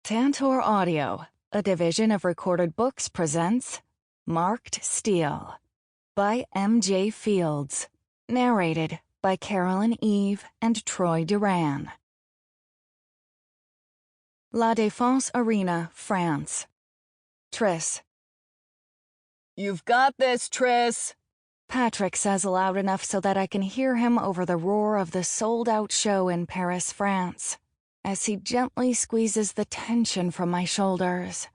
Tantor Audio, a division of Recorded Books, presents Marked Steel by M.J. Fields, narrated by Carolyn Eve and Troy Duran. La Défense Arena, France. Tris. "You've got this, Tris," Patrick says loud enough so that I can hear him over the roar of the sold-out show in Paris, France, as he gently squeezes the tension from my shoulders.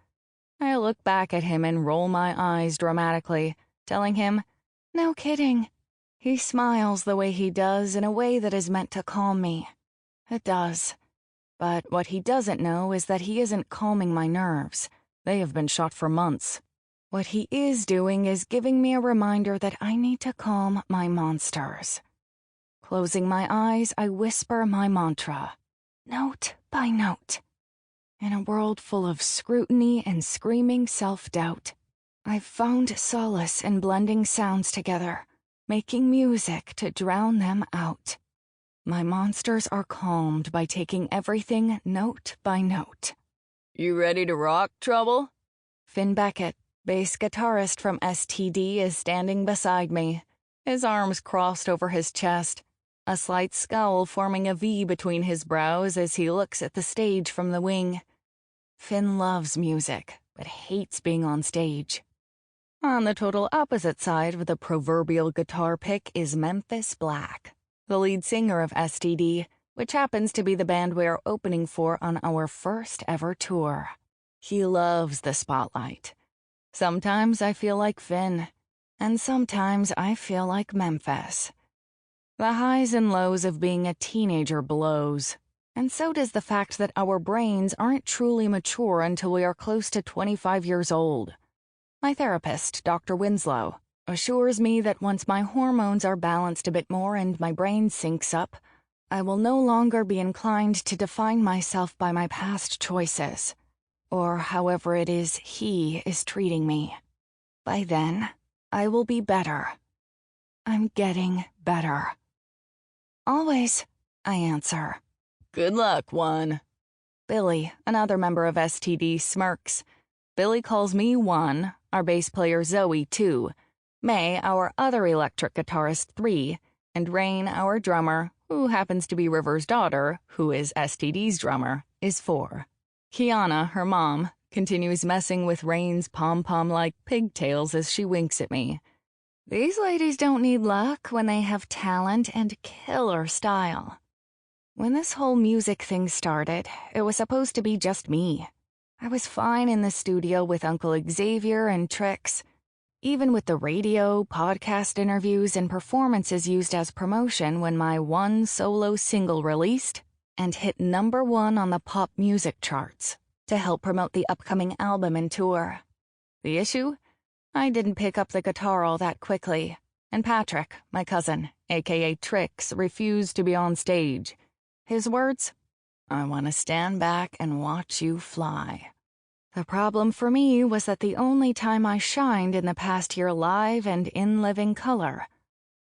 I look back at him and roll my eyes dramatically, telling him, "No kidding." He smiles the way he does in a way that is meant to calm me. It does. But what he doesn't know is that he isn't calming my nerves. They have been shot for months. What he is doing is giving me a reminder that I need to calm my monsters. Closing my eyes, I whisper my mantra, note by note. In a world full of scrutiny and screaming self-doubt, I've found solace in blending sounds together, making music to drown them out. My monsters are calmed by taking everything note by note. "You ready to rock, Trouble?" Finn Beckett, bass guitarist from STD, is standing beside me, his arms crossed over his chest, a slight scowl forming a V between his brows as he looks at the stage from the wing. Finn loves music, but hates being on stage. On the total opposite side of the proverbial guitar pick is Memphis Black, the lead singer of STD, which happens to be the band we are opening for on our first ever tour. He loves the spotlight. Sometimes I feel like Finn, and sometimes I feel like Memphis. The highs and lows of being a teenager blows, and so does the fact that our brains aren't truly mature until we are close to 25 years old. My therapist, Dr. Winslow, assures me that once my hormones are balanced a bit more and my brain syncs up, I will no longer be inclined to define myself by my past choices, or however it is he is treating me. By then, I will be better. I'm getting better. Always, I answer. "Good luck, one." Billy, another member of STD, smirks. Billy calls me one, our bass player Zoe 2, May, our other electric guitarist 3, and Rain, our drummer, who happens to be River's daughter, who is STD's drummer, is 4. Kiana, her mom, continues messing with Rain's pom-pom-like pigtails as she winks at me. These ladies don't need luck when they have talent and killer style. When this whole music thing started, it was supposed to be just me. I was fine in the studio with Uncle Xavier and Trix. Even with the radio, podcast interviews, and performances used as promotion when my one solo single released and hit #1 on the pop music charts to help promote the upcoming album and tour. The issue? I didn't pick up the guitar all that quickly, and Patrick, my cousin, aka Trix, refused to be on stage. His words? "I want to stand back and watch you fly." The problem for me was that the only time I shined in the past year live and in living color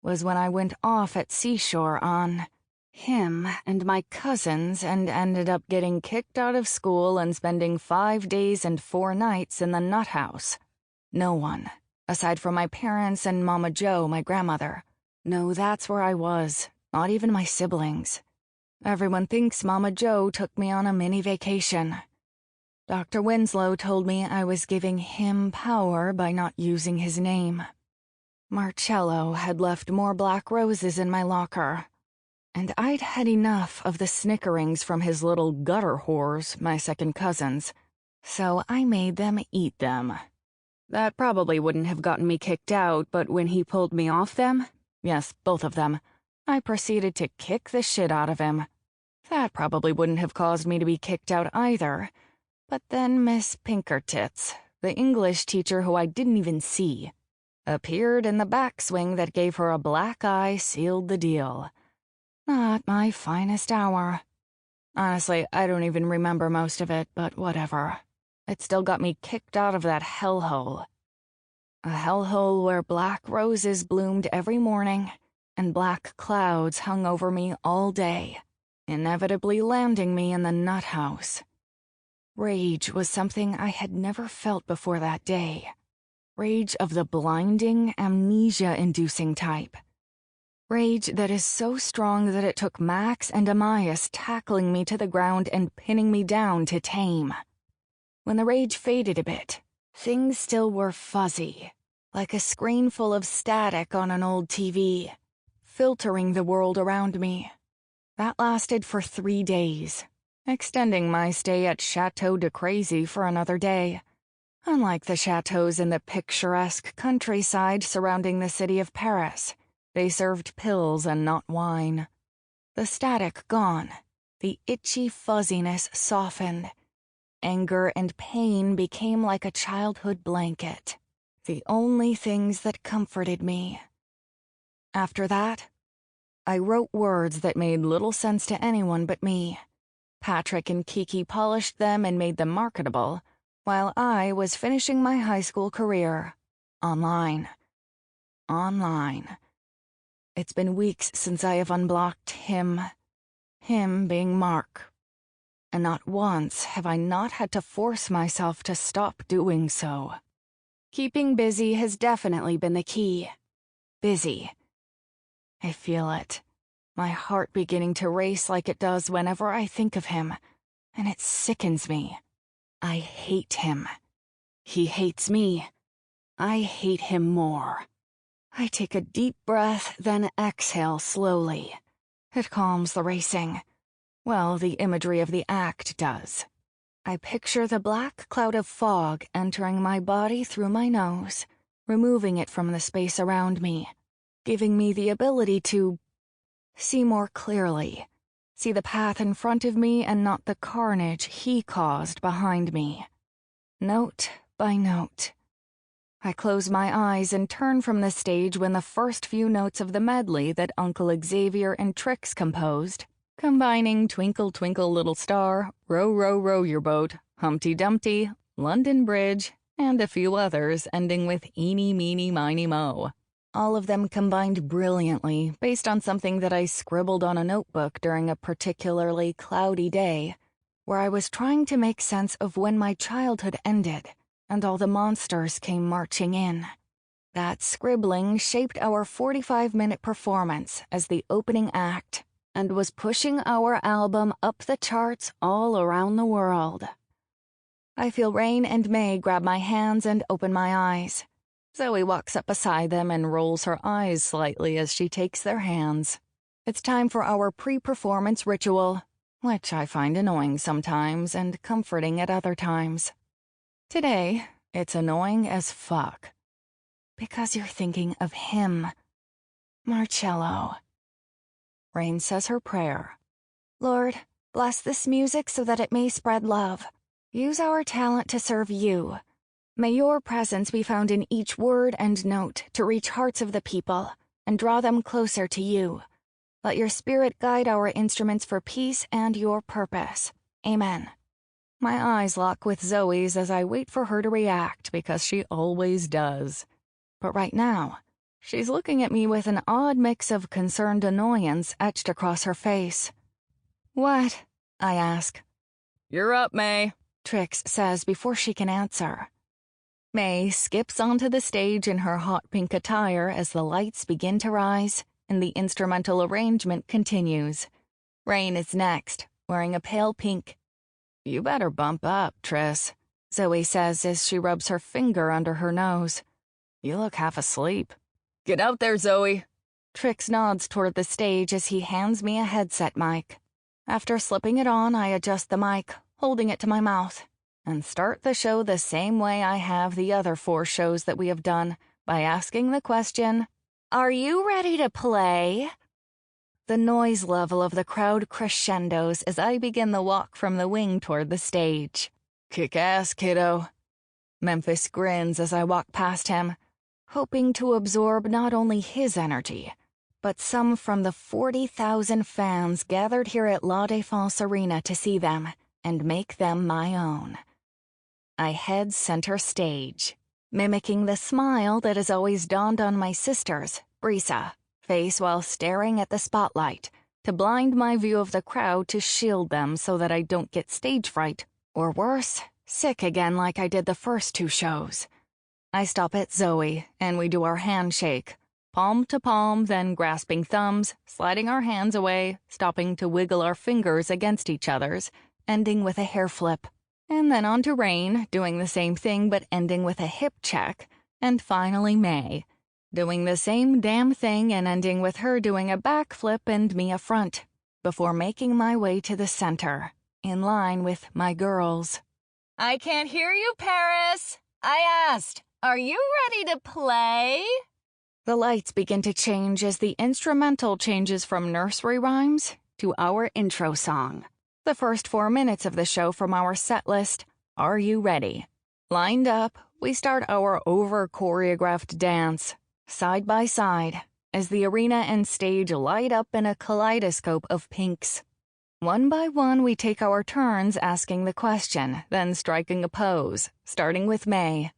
was when I went off at Seashore on him and my cousins and ended up getting kicked out of school and spending 5 days and 4 nights in the nuthouse. No one, aside from my parents and Mama Jo, my grandmother. No, that's where I was, not even my siblings. Everyone thinks Mama Jo took me on a mini vacation. Dr. Winslow told me I was giving him power by not using his name. Marcello had left more black roses in my locker, and I'd had enough of the snickerings from his little gutter whores, my second cousins, so I made them eat them. That probably wouldn't have gotten me kicked out, but when he pulled me off them, yes, both of them, I proceeded to kick the shit out of him. That probably wouldn't have caused me to be kicked out either. But then Miss Pinkertits, the English teacher who I didn't even see, appeared in the backswing that gave her a black eye, sealed the deal. Not my finest hour. Honestly, I don't even remember most of it, but whatever. It still got me kicked out of that hellhole. A hellhole where black roses bloomed every morning and black clouds hung over me all day, inevitably landing me in the nut house. Rage was something I had never felt before that day. Rage of the blinding, amnesia-inducing type. Rage that is so strong that it took Max and Amias tackling me to the ground and pinning me down to tame. When the rage faded a bit, things still were fuzzy, like a screen full of static on an old TV, filtering the world around me. That lasted for 3 days, extending my stay at Chateau de Crazy for another day. Unlike the chateaus in the picturesque countryside surrounding the city of Paris, they served pills and not wine. The static gone, the itchy fuzziness softened. Anger and pain became like a childhood blanket, the only things that comforted me. After that, I wrote words that made little sense to anyone but me. Patrick and Kiki polished them and made them marketable, while I was finishing my high school career. Online. It's been weeks since I have unblocked him being Mark. And not once have I not had to force myself to stop doing so. Keeping busy has definitely been the key. Busy. I feel it. My heart beginning to race like it does whenever I think of him, and it sickens me. I hate him. He hates me. I hate him more. I take a deep breath, then exhale slowly. It calms the racing. Well, the imagery of the act does. I picture the black cloud of fog entering my body through my nose, removing it from the space around me, giving me the ability to see more clearly, see the path in front of me and not the carnage he caused behind me. Note by note. I close my eyes and turn from the stage when the first few notes of the medley that Uncle Xavier and Trix composed, combining Twinkle Twinkle Little Star, Row Row Row Your Boat, Humpty Dumpty, London Bridge, and a few others ending with Eeny Meeny Miny Mo. All of them combined brilliantly based on something that I scribbled on a notebook during a particularly cloudy day, where I was trying to make sense of when my childhood ended and all the monsters came marching in. That scribbling shaped our 45-minute performance as the opening act and was pushing our album up the charts all around the world. I feel Rain and May grab my hands and open my eyes. Zoe walks up beside them and rolls her eyes slightly as she takes their hands. It's time for our pre-performance ritual, which I find annoying sometimes and comforting at other times. Today, it's annoying as fuck. Because you're thinking of him. Marcello. Rain says her prayer. Lord, bless this music so that it may spread love. Use our talent to serve you. May your presence be found in each word and note to reach hearts of the people and draw them closer to you. Let your spirit guide our instruments for peace and your purpose. Amen. My eyes lock with Zoe's as I wait for her to react because she always does. But right now, she's looking at me with an odd mix of concerned annoyance etched across her face. What? I ask. You're up, May, Trix says before she can answer. May skips onto the stage in her hot pink attire as the lights begin to rise and the instrumental arrangement continues. Rain is next, wearing a pale pink. You better bump up, Tris, Zoe says as she rubs her finger under her nose. You look half asleep. Get out there, Zoe. Trix nods toward the stage as he hands me a headset mic. After slipping it on, I adjust the mic, holding it to my mouth, and start the show the same way I have the other 4 shows that we have done, by asking the question, Are you ready to play? The noise level of the crowd crescendos as I begin the walk from the wing toward the stage. Kick ass, kiddo. Memphis grins as I walk past him, hoping to absorb not only his energy, but some from the 40,000 fans gathered here at La Défense Arena to see them and make them my own. I head center stage, mimicking the smile that has always dawned on my sisters, Brisa, face while staring at the spotlight, to blind my view of the crowd to shield them so that I don't get stage fright Or worse, sick again like I did the first 2 shows. I stop at Zoe, and we do our handshake. Palm to palm, then grasping thumbs, sliding our hands away, stopping to wiggle our fingers against each other's, ending with a hair flip. And then on to Rain, doing the same thing but ending with a hip check. And finally May, doing the same damn thing and ending with her doing a backflip and me a front, before making my way to the center, in line with my girls. I can't hear you, Paris. I asked, are you ready to play? The lights begin to change as the instrumental changes from nursery rhymes to our intro song. The first 4 minutes of the show from our set list, Are You Ready? Lined up, we start our over-choreographed dance, side by side, as the arena and stage light up in a kaleidoscope of pinks. One by one, we take our turns asking the question, then striking a pose, starting with May.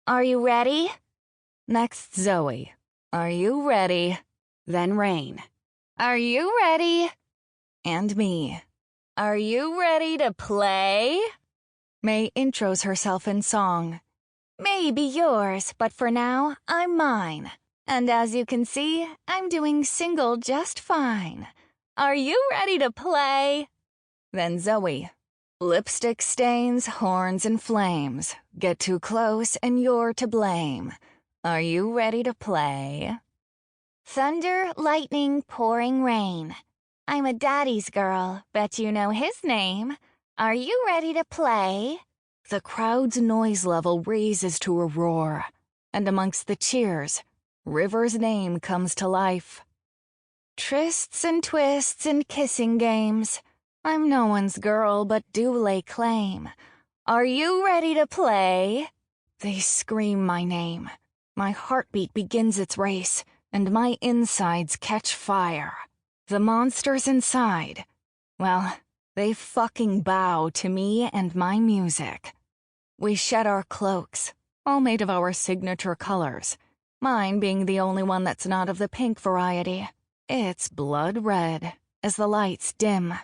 Are you ready? Next, Zoe. Are you ready? Then Rain. Are you ready? And me. Are you ready to play? May intros herself in song. May be yours, but for now, I'm mine. And as you can see, I'm doing single just fine. Are you ready to play? Then Zoe. Lipstick stains, horns, and flames. Get too close and you're to blame. Are you ready to play? Thunder, lightning, pouring rain. I'm a daddy's girl, bet you know his name. Are you ready to play? The crowd's noise level raises to a roar, and amongst the cheers, River's name comes to life. Trysts and twists and kissing games. I'm no one's girl, but do lay claim. Are you ready to play? They scream my name. My heartbeat begins its race, and my insides catch fire. The monsters inside, well, they fucking bow to me and my music. We shed our cloaks, all made of our signature colors, mine being the only one that's not of the pink variety. It's blood red, as the lights dim.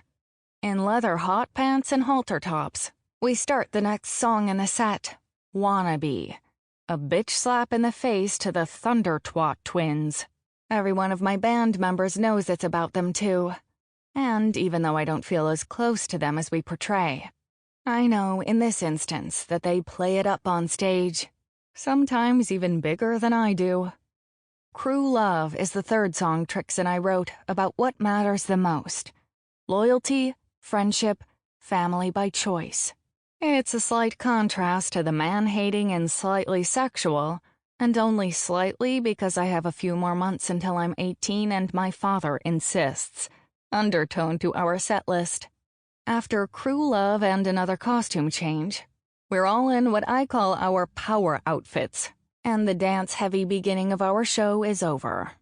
In leather hot pants and halter tops, we start the next song in the set, Wannabe. A bitch slap in the face to the Thunder Twat twins. Every one of my band members knows it's about them too. And even though I don't feel as close to them as we portray, I know in this instance that they play it up on stage, sometimes even bigger than I do. Crew Love is the third song Trix and I wrote about what matters the most. Loyalty, friendship, family by choice. It's a slight contrast to the man-hating and slightly sexual, and only slightly because I have a few more months until I'm 18 and my father insists, undertone to our set list. After Crew Love and another costume change, we're all in what I call our power outfits, and the dance-heavy beginning of our show is over.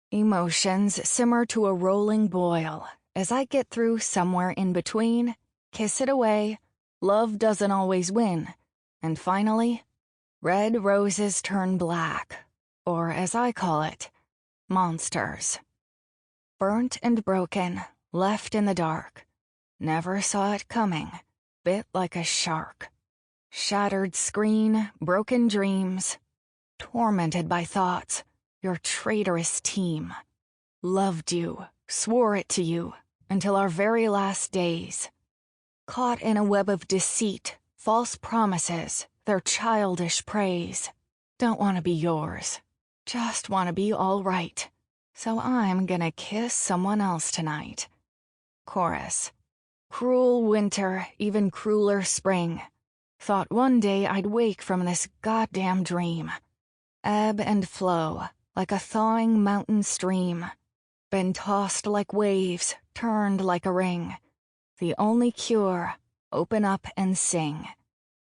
Emotions simmer to a rolling boil as I get through Somewhere in Between, Kiss It Away, Love Doesn't Always Win, and finally, Red Roses Turn Black, or as I call it, Monsters. Burnt and broken, left in the dark, never saw it coming, bit like a shark. Shattered screen, broken dreams, tormented by thoughts, your traitorous team. Loved you, swore it to you, until our very last days. Caught in a web of deceit, false promises, their childish praise. Don't want to be yours, just want to be all right. So I'm gonna kiss someone else tonight. Chorus. Cruel winter, even crueler spring. Thought one day I'd wake from this goddamn dream. Ebb and flow, like a thawing mountain stream. Been tossed like waves, turned like a ring. The only cure, open up and sing.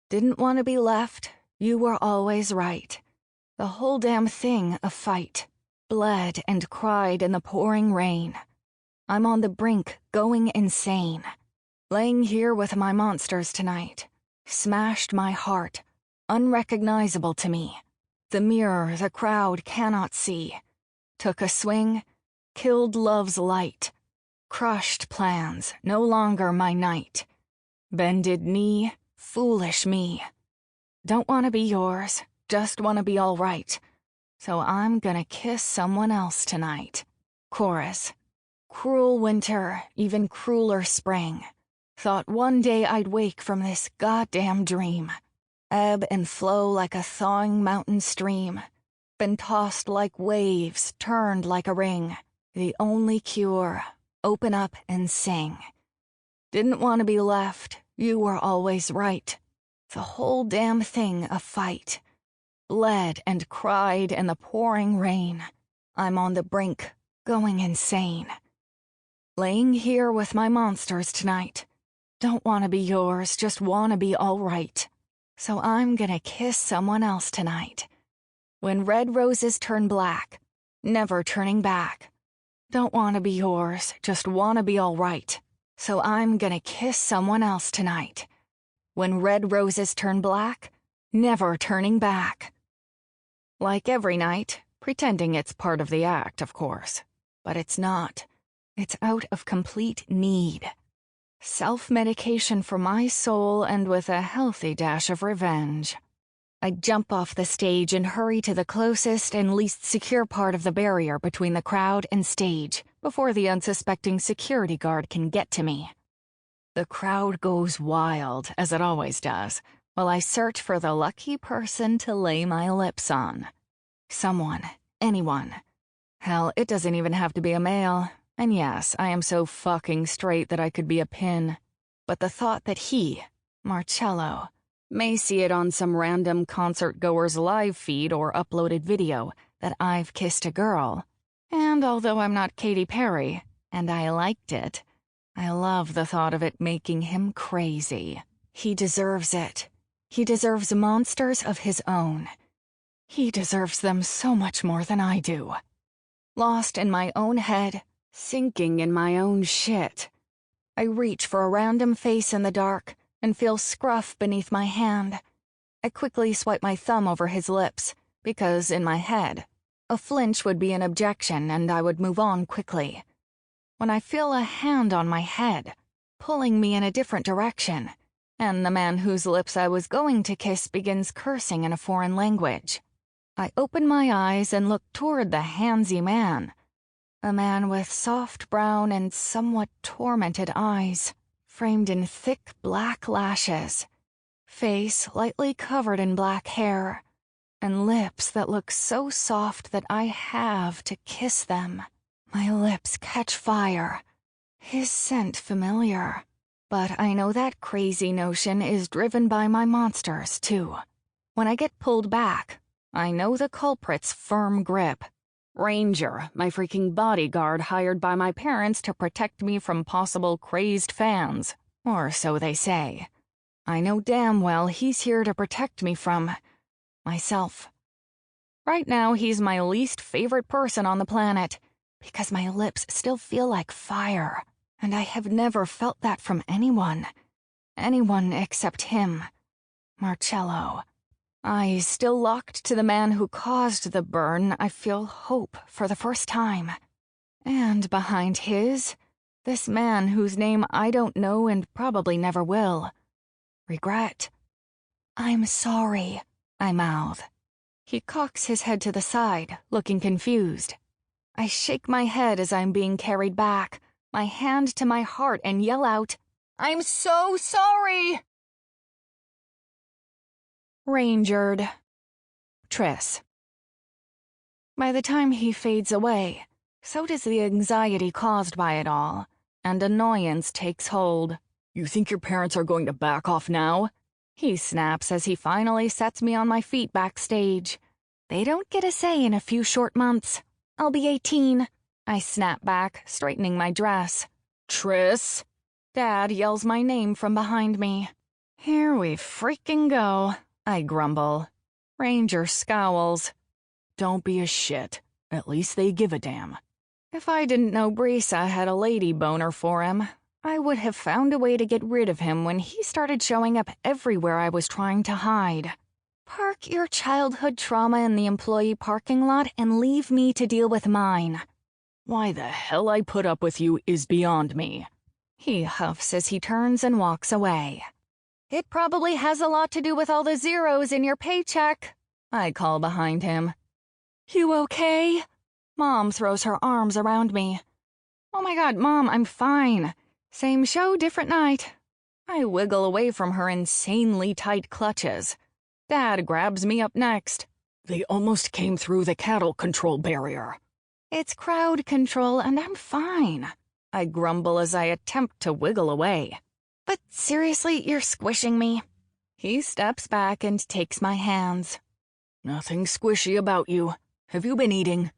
Didn't want to be left, you were always right. The whole damn thing a fight. Bled and cried in the pouring rain. I'm on the brink, going insane. Laying here with my monsters tonight. Smashed my heart, unrecognizable to me. The mirror the crowd cannot see. Took a swing, killed love's light. Crushed plans, no longer my night. Bended knee, foolish me. Don't want to be yours, just want to be all right. So I'm gonna kiss someone else tonight. Chorus. Cruel winter, even crueler spring. Thought one day I'd wake from this goddamn dream. Ebb and flow like a thawing mountain stream. Been tossed like waves, turned like a ring. The only cure, open up and sing. Didn't want to be left, you were always right. The whole damn thing a fight. Bled and cried in the pouring rain. I'm on the brink, going insane. Laying here with my monsters tonight. Don't want to be yours, just want to be all right. So I'm gonna kiss someone else tonight. When red roses turn black, never turning back. Don't want to be yours, just want to be all right. So I'm gonna kiss someone else tonight. When red roses turn black, never turning back. Like every night, pretending it's part of the act, of course. But it's not. It's out of complete need. Self-medication for my soul and with a healthy dash of revenge. I jump off the stage and hurry to the closest and least secure part of the barrier between the crowd and stage before the unsuspecting security guard can get to me. The crowd goes wild, as it always does, while I search for the lucky person to lay my lips on. Someone, anyone. Hell, it doesn't even have to be a male. And yes, I am so fucking straight that I could be a pin. But the thought that he, Marcello, may see it on some random concert-goer's live feed or uploaded video that I've kissed a girl. And although I'm not Katy Perry, and I liked it, I love the thought of it making him crazy. He deserves it. He deserves monsters of his own. He deserves them so much more than I do. Lost in my own head, sinking in my own shit. I reach for a random face in the dark and feel scruff beneath my hand. I quickly swipe my thumb over his lips, because in my head, a flinch would be an objection and I would move on quickly. When I feel a hand on my head, pulling me in a different direction, and the man whose lips I was going to kiss begins cursing in a foreign language. I open my eyes and look toward the handsy man. A man with soft brown and somewhat tormented eyes, framed in thick black lashes, face lightly covered in black hair, and lips that look so soft that I have to kiss them. My lips catch fire. His scent familiar, but I know that crazy notion is driven by my monsters, too. When I get pulled back, I know the culprit's firm grip. Ranger, my freaking bodyguard hired by my parents to protect me from possible crazed fans. Or so they say. I know damn well he's here to protect me from myself. Right now, he's my least favorite person on the planet, because my lips still feel like fire, and I have never felt that from anyone. Anyone except him. Marcello. Eyes still locked to the man who caused the burn, I feel hope for the first time. And behind his, this man whose name I don't know and probably never will. Regret. I'm sorry, I mouth. He cocks his head to the side, looking confused. I shake my head as I'm being carried back, my hand to my heart, and yell out, I'm so sorry! Rangered. Triss. By the time he fades away, so does the anxiety caused by it all, and annoyance takes hold. You think your parents are going to back off now? He snaps as he finally sets me on my feet backstage. They don't get a say in a few short months. I'll be 18. I snap back, straightening my dress. Triss? Dad yells my name from behind me. Here we freaking go, I grumble. Ranger scowls. Don't be a shit. At least they give a damn. If I didn't know Brisa had a lady boner for him, I would have found a way to get rid of him when he started showing up everywhere I was trying to hide. Park your childhood trauma in the employee parking lot and leave me to deal with mine. Why the hell I put up with you is beyond me. He huffs as he turns and walks away. It probably has a lot to do with all the zeros in your paycheck, I call behind him. You okay? Mom throws her arms around me. Oh my God, Mom, I'm fine. Same show, different night. I wiggle away from her insanely tight clutches. Dad grabs me up next. They almost came through the cattle control barrier. It's crowd control and I'm fine, I grumble as I attempt to wiggle away. But seriously, you're squishing me. He steps back and takes my hands. Nothing squishy about you. Have you been eating?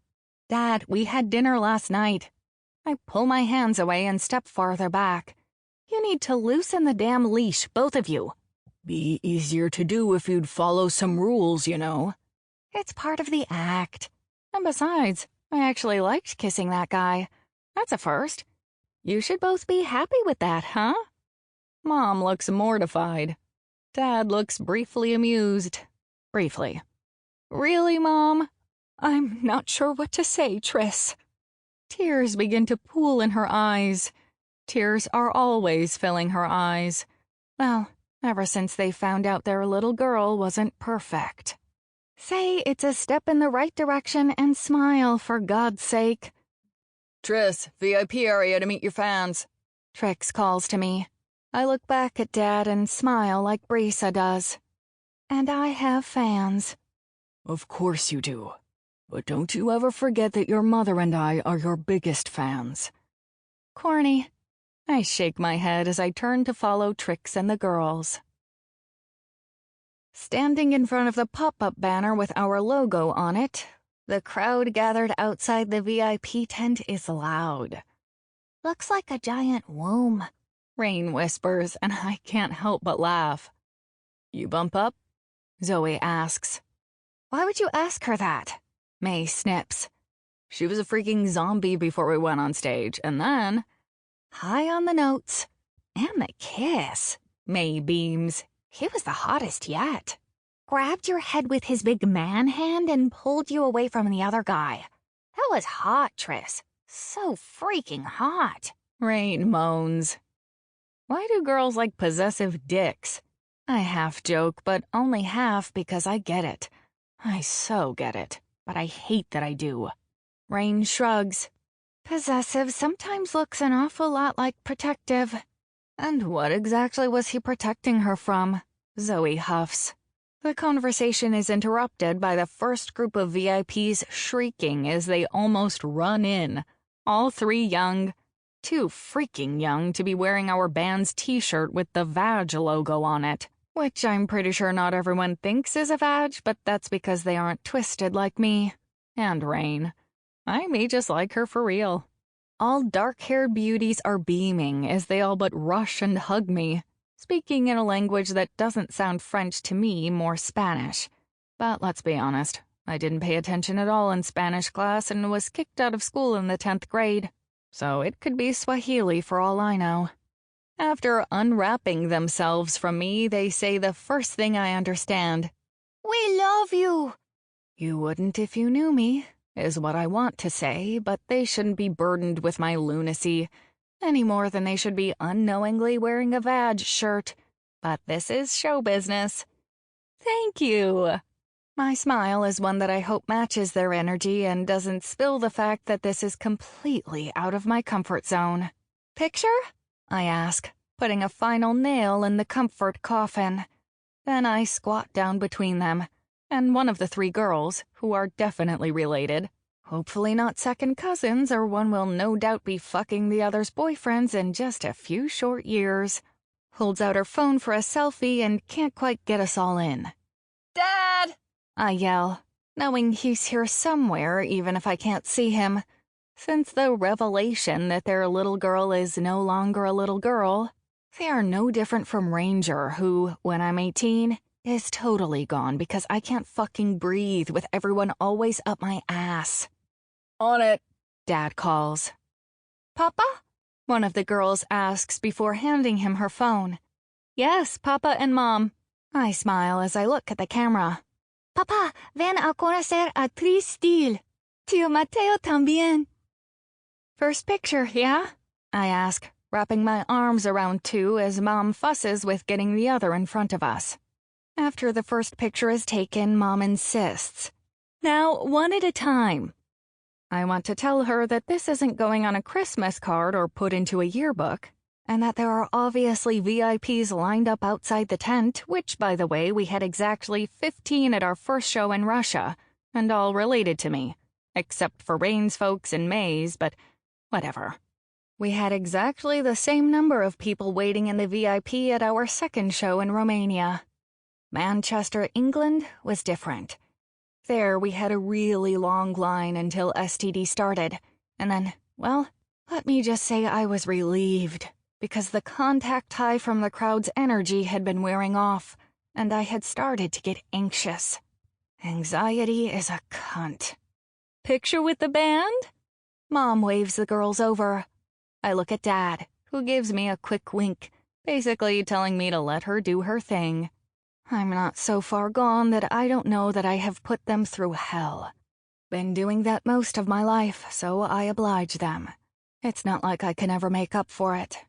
Dad, we had dinner last night. I pull my hands away and step farther back. You need to loosen the damn leash, both of you. Be easier to do if you'd follow some rules, you know. It's part of the act. And besides, I actually liked kissing that guy. That's a first. You should both be happy with that, huh? Mom looks mortified. Dad looks briefly amused. Briefly. Really, Mom? I'm not sure what to say, Triss. Tears begin to pool in her eyes. Tears are always filling her eyes. Well, ever since they found out their little girl wasn't perfect. Say it's a step in the right direction and smile, for God's sake. Triss, VIP area to meet your fans. Trix calls to me. I look back at Dad and smile like Brisa does. And I have fans. Of course you do. But don't you ever forget that your mother and I are your biggest fans. Corny. I shake my head as I turn to follow Trix and the girls. Standing in front of the pop-up banner with our logo on it, the crowd gathered outside the VIP tent is loud. Looks like a giant womb, Rain whispers, and I can't help but laugh. You bump up? Zoe asks. Why would you ask her that? May snips. She was a freaking zombie before we went on stage, and then... High on the notes. And the kiss. May beams. He was the hottest yet. Grabbed your head with his big man hand and pulled you away from the other guy. That was hot, Triss. So freaking hot. Rain moans. Why do girls like possessive dicks? I half joke, but only half because I get it. I so get it, but I hate that I do. Rain shrugs. Possessive sometimes looks an awful lot like protective. And what exactly was he protecting her from? Zoe huffs. The conversation is interrupted by the first group of VIPs shrieking as they almost run in. All three young. Too freaking young to be wearing our band's t-shirt with the Vag logo on it. Which I'm pretty sure not everyone thinks is a Vag, but that's because they aren't twisted like me. And Rain. I may just like her for real. All dark-haired beauties are beaming as they all but rush and hug me, speaking in a language that doesn't sound French to me, more Spanish. But let's be honest, I didn't pay attention at all in Spanish class and was kicked out of school in the 10th grade. So it could be Swahili for all I know. After unwrapping themselves from me, they say the first thing I understand. We love you. You wouldn't if you knew me, is what I want to say, but they shouldn't be burdened with my lunacy, any more than they should be unknowingly wearing a Vag shirt. But this is show business. Thank you. My smile is one that I hope matches their energy and doesn't spill the fact that this is completely out of my comfort zone. Picture? I ask, putting a final nail in the comfort coffin. Then I squat down between them, and one of the three girls, who are definitely related, hopefully not second cousins or one will no doubt be fucking the other's boyfriends in just a few short years, holds out her phone for a selfie and can't quite get us all in. Dad! I yell, knowing he's here somewhere even if I can't see him. Since the revelation that their little girl is no longer a little girl, they are no different from Ranger, who, when I'm 18, is totally gone because I can't fucking breathe with everyone always up my ass. On it. Dad calls. Papa? One of the girls asks before handing him her phone. Yes, Papa and Mom. I smile as I look at the camera. Papa, ven a conocer a Tristil. Tío Mateo también. First picture, yeah? I ask, wrapping my arms around two as Mom fusses with getting the other in front of us. After the first picture is taken, Mom insists, "Now, one at a time." I want to tell her that this isn't going on a Christmas card or put into a yearbook, and that there are obviously VIPs lined up outside the tent, which, by the way, we had exactly 15 at our first show in Russia, and all related to me, except for Rain's folks and May's, but whatever. We had exactly the same number of people waiting in the VIP at our second show in Romania. Manchester, England was different. There, we had a really long line until STD started, and then, well, let me just say I was relieved, because the contact high from the crowd's energy had been wearing off, and I had started to get anxious. Anxiety is a cunt. "Picture with the band?" Mom waves the girls over. I look at Dad, who gives me a quick wink, basically telling me to let her do her thing. I'm not so far gone that I don't know that I have put them through hell. Been doing that most of my life, so I oblige them. It's not like I can ever make up for it.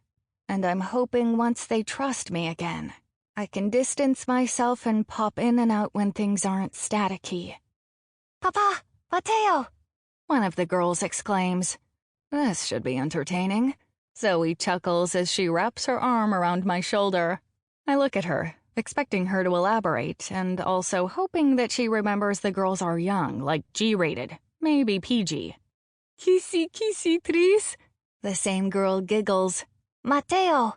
And I'm hoping once they trust me again, I can distance myself and pop in and out when things aren't staticky. Papa, Mateo! One of the girls exclaims. This should be entertaining. Zoe chuckles as she wraps her arm around my shoulder. I look at her, expecting her to elaborate, and also hoping that she remembers the girls are young, like G-rated, maybe PG. Kissy, kissy, Tris. The same girl giggles. Mateo!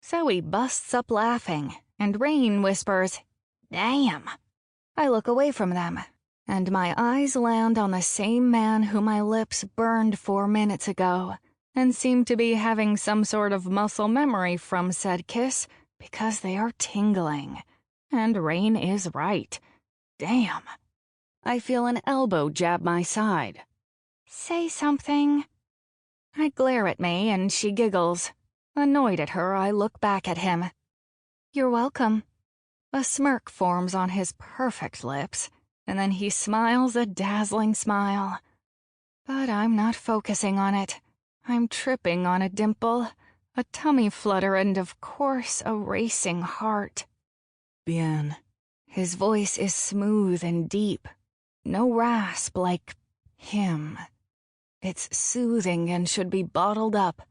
Zoe busts up laughing, and Rain whispers, Damn! I look away from them, and my eyes land on the same man who my lips burned 4 minutes ago, and seem to be having some sort of muscle memory from said kiss, because they are tingling. And Rain is right. Damn. I feel an elbow jab my side. Say something. I glare at May and she giggles. Annoyed at her, I look back at him. You're welcome. A smirk forms on his perfect lips, and then he smiles a dazzling smile. But I'm not focusing on it. I'm tripping on a dimple, a tummy flutter, and of course a racing heart. Bien. His voice is smooth and deep. No rasp like him. It's soothing and should be bottled up,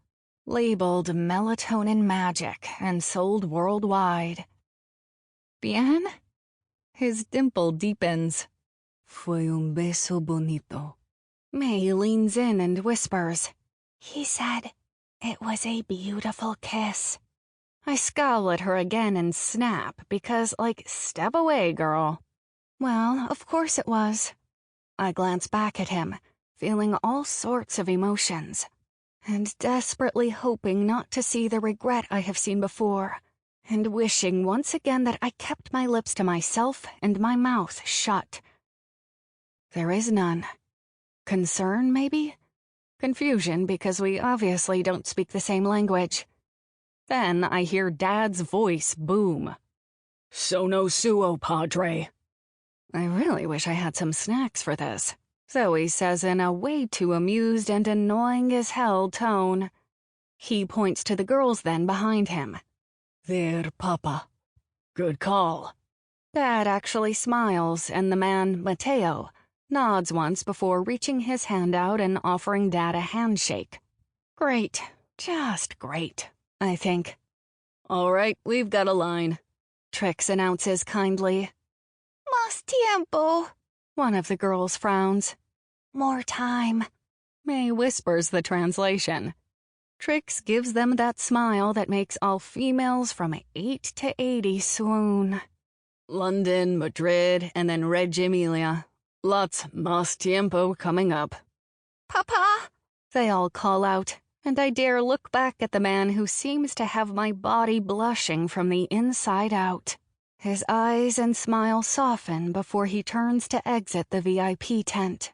labeled melatonin magic and sold worldwide. Bien? His dimple deepens. Fue un beso bonito. May leans in and whispers. He said it was a beautiful kiss. I scowl at her again and snap because, step away, girl. Well, of course it was. I glance back at him, feeling all sorts of emotions, and desperately hoping not to see the regret I have seen before, and wishing once again that I kept my lips to myself and my mouth shut. There is none. Concern, maybe? Confusion because we obviously don't speak the same language. Then I hear Dad's voice boom. Sono suo, padre. I really wish I had some snacks for this, Zoe says in a way too amused and annoying as hell tone. He points to the girls then behind him. There, Papa. Good call. Dad actually smiles, and the man, Mateo, nods once before reaching his hand out and offering Dad a handshake. Great. Just great, I think. All right, we've got a line, Trix announces kindly. Más tiempo. One of the girls frowns. More time. May whispers the translation. Trix gives them that smile that makes all females from 8 to 80 swoon. London, Madrid, and then Reggio Emilia. Lots más tiempo coming up. Papa! They all call out, and I dare look back at the man who seems to have my body blushing from the inside out. His eyes and smile soften before he turns to exit the VIP tent.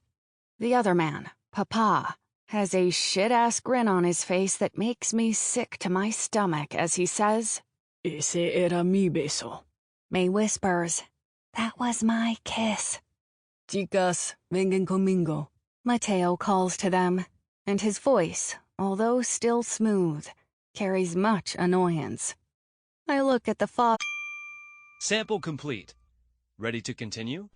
The other man, Papa, has a shit-ass grin on his face that makes me sick to my stomach as he says, Ese era mi beso. May whispers, That was my kiss. Chicas, vengan conmigo. Mateo calls to them, and his voice, although still smooth, carries much annoyance. I look at the father. Sample complete. Ready to continue?